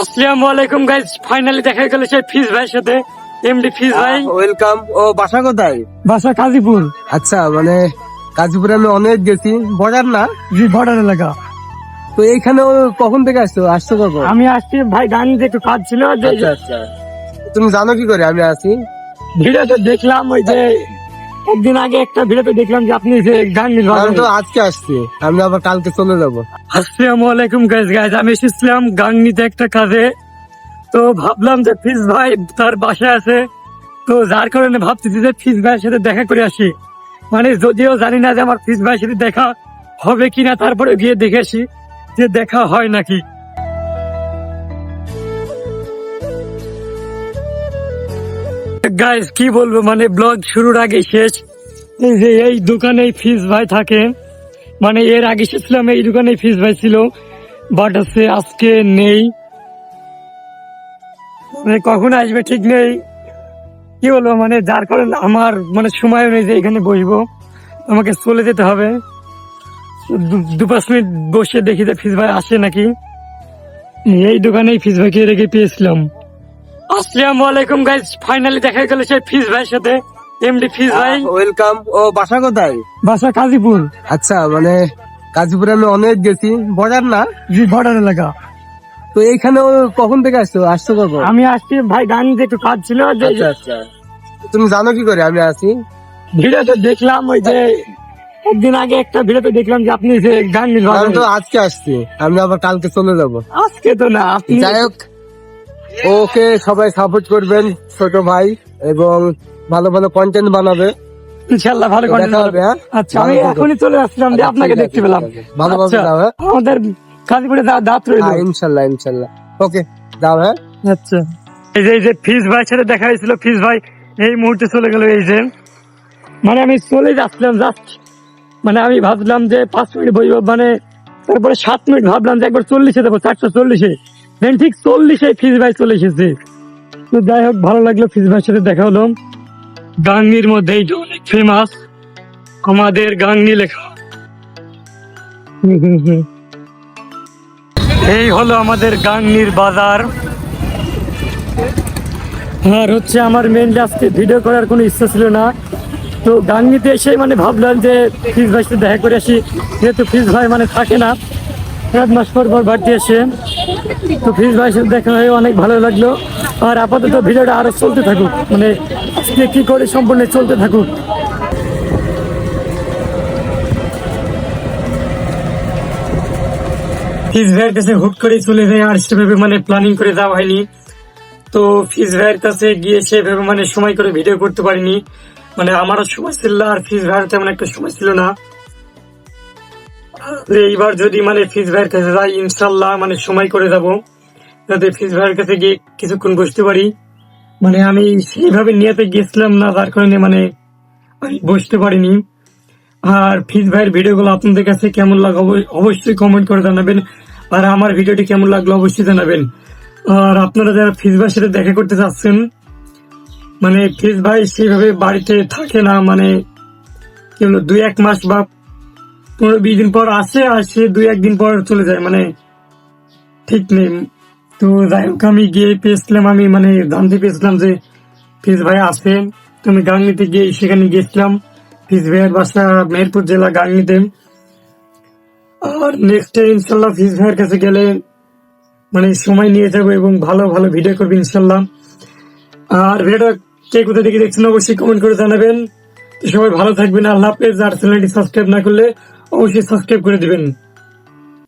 আসসালামু আলাইকুম guys, finally দেখা গেল সেই ফিজ ভাইয়ের সাথে। এমডি ফিজ ভাই, ওয়েলকাম। ও বাসা কোথায়? বাসা কাজীপুর। আচ্ছা, মানে কাজীপুরে আমি অনেক গেছি, বর্ডার না? জি, বর্ডার এলাকা। তো এইখানে কখন থেকে আসছো কখন? আমি আসছি ভাই, গান নিতে একটু কাজ ছিল। আচ্ছা আচ্ছা, তুমি জানো কি করে আমি আছি? ভিডিওতে দেখলাম, ওই যে একদিন আগে একটা ভিডিওতে দেখলাম যে আপনি যে গান আমি তো আজকে আসছি, আমি আবার কালকে চলে যাবো। আসসালামু আলাইকুম গাইস, আমি এসেছিলাম গান নিতে একটা কাজে। তো ভাবলাম যে ফিজ ভাই তার বাসায় আছে, তো যার কারণে ভাবতেছি যে ফিজ ভাইয়ের সাথে দেখা করে আসি। মানে যদিও জানি না যে আমার ফিজ ভাইয়ের সাথে দেখা হবে কিনা, তারপরে গিয়ে দেখে আসি যে দেখা হয় নাকি। গাইস কি বলবো, মানে ব্লগ শুরুর আগে শেষ। এই যে এই দোকানে ফিজ ভাই থাকে, মানে এর আগে এসেছিলাম এই দোকানে ফিজ ভাই ছিল, বাট হচ্ছে আজকে নেই। মানে কখন আসবে ঠিক নেই, কি বলবো, মানে যার কারণে আমার মানে সময় নেই যে এখানে বসবো, আমাকে চলে যেতে হবে। 2-5 মিনিট বসে দেখি যে ফিজ ভাই আসে নাকি। এই দোকানেই ফিজ ভাইকে রেখে পেয়েছিলাম। আসসালামু আলাইকুম গাইস, ফাইনালি দেখা গেল সেই ফিজ ভাইয়ের সাথে। এমডি ফিজ ভাই, ওয়েলকাম। ও বাসা কোথায়? বাসা কাজীপুর। আচ্ছা, মানে কাজীপুরে আমি অনেক গেছি, বর্ডার না? জি, বর্ডার এলাকা। তো এইখানে কখন থেকে আসছো কখন? আমি আসছি ভাই, গান নিতে একটু কাজ ছিল। আচ্ছা আচ্ছা, তুমি জানো কি করে আমি আছি? ভিডিওতে দেখলাম, ওই যে একদিন আগে একটা ভিডিওতে দেখলাম যে আপনি যে গান আমি তো আজকে আসছি, আমি আবার কালকে চলে যাবো। আজকে তো না, আপনি যাই হোক, ওকে সবাই সাপোর্ট করবেন, ছোট ভাই, এবং ভালো ভালো কন্টেন্ট বানাবে। ইনশাল্লাহ ভালো দেখা content হবে, হবে। হ্যাঁ? আচ্ছা, আমি ভালো থাকো। এখনই চলে আসলাম যে আচ্ছা, আপনাকে ঠিক আছে, দেখতে পেলাম। ঠিক আছে। ভালোভাবে আচ্ছা, যাও, হ্যাঁ? আমাদের কাজীপুরে দাঁত রইল। হ্যাঁ, ইনশাল্লাহ ইনশাল্লাহ। ওকে, যাও, হ্যাঁ? আচ্ছা, এই যে ফিজ ভাইয়ের সাথে দেখা হয়েছিল, ফিজ ভাই এই মুহূর্তে চলে গেল। এই যে মানে আমি চলে যাচ্ছিলাম জাস্ট, মানে আমি ভাবলাম যে 5 মিনিট বসবো, মানে তারপরে 7 মিনিট ভাবলাম যে একবার 40-এ দেবো, 440-এ, দেন ঠিক 40-এ ফিজ ভাই চলে এসেছে। তো যাই হোক, ভালো লাগলো, ফিজ ভাইয়ের সাথে দেখা হলো। গাঙ্গির মধ্যে এই যে অনেক ফেমাস আমাদের গাঙ্গি লেখা। এই হলো আমাদের গাঙ্গির বাজার। আর হচ্ছে আমার মেনলি আজকে ভিডিও করার কোনো ইচ্ছা ছিল না, তো গাঙ্গিতে এসে মানে ভাবলাম যে ফিজ ভাইয়ের সাথে দেখা করে আসি, যেহেতু ফিজ ভাই মানে থাকে না 1 মাস পর বাড়িতে এসে। তো ফিজ ভাইয়ের সাথে দেখা হয়ে অনেক ভালো লাগলো। আর আপাতত ভিডিওটা আরো চলতে থাকুক, মানে আজকে কি করে সম্পূর্ণ চলতে থাকুক। ফিজ ভাইয়ের কাছে হুট করে চলে যায়, আর সেভাবে মানে প্ল্যানিং করে যাওয়া হয়নি। তো ফিজ ভাইয়ের কাছে গিয়ে সেভাবে মানে সময় করে ভিডিও করতে পারিনি, মানে আমারও সময় ছিল না, আর ফিজ ভাইয়ের তেমন একটা সময় ছিল না। এইবার যদি মানে ফিজ ভাইয়ের কাছে যাই, ইনশাল্লাহ মানে সময় করে যাব, যাতে ফিজ ভাইয়ের কাছে গিয়ে কিছুক্ষণ বসতে পারি। মানে আমি সেইভাবে নিয়েতে গেছিলাম না, যার কারণে মানে আমি বসতে পারিনি। আর ফিজ ভাইয়ের ভিডিওগুলো আপনাদের কাছে কেমন লাগে অবশ্যই কমেন্ট করে জানাবেন, আর আমার ভিডিওটি কেমন লাগলো অবশ্যই জানাবেন। আর আপনারা যারা ফিজ ভাইয়ের সাথে দেখা করতে চাচ্ছেন, মানে ফিজ ভাই সেইভাবে বাড়িতে থাকে না, মানে কি হলো 2-1 মাস বা 15-20 দিন পর আসে, আর সে 2-1 দিন পর চলে যায়, মানে ঠিক নেই। তো যাই হোক, আমি গিয়ে পেয়েছিলাম, আমি মানে জানতে পেরেছিলাম যে ফিজ ভাই আসে। তো আমি গাংনীতে গিয়ে সেখানে গেছিলাম, ফিজ ভাইয়ের বাসা মেহেরপুর জেলা গাংনীতে। আর নেক্সট ডে ইনশাল্লাহ ফিজ ভাইয়ের কাছে গেলে মানে সময় নিয়ে যাবো এবং ভালো ভালো ভিডিও করবো ইনশাল্লাহ। আর ভিডিওটা কে কোথা থেকে দেখছেন অবশ্যই কমেন্ট করে জানাবেন। তো সবাই ভালো থাকবেন, আল্লাহ হাফেজ। আর চ্যানেলটি সাবস্ক্রাইব না করলে অবশ্যই সাবস্ক্রাইব করে দিবেন।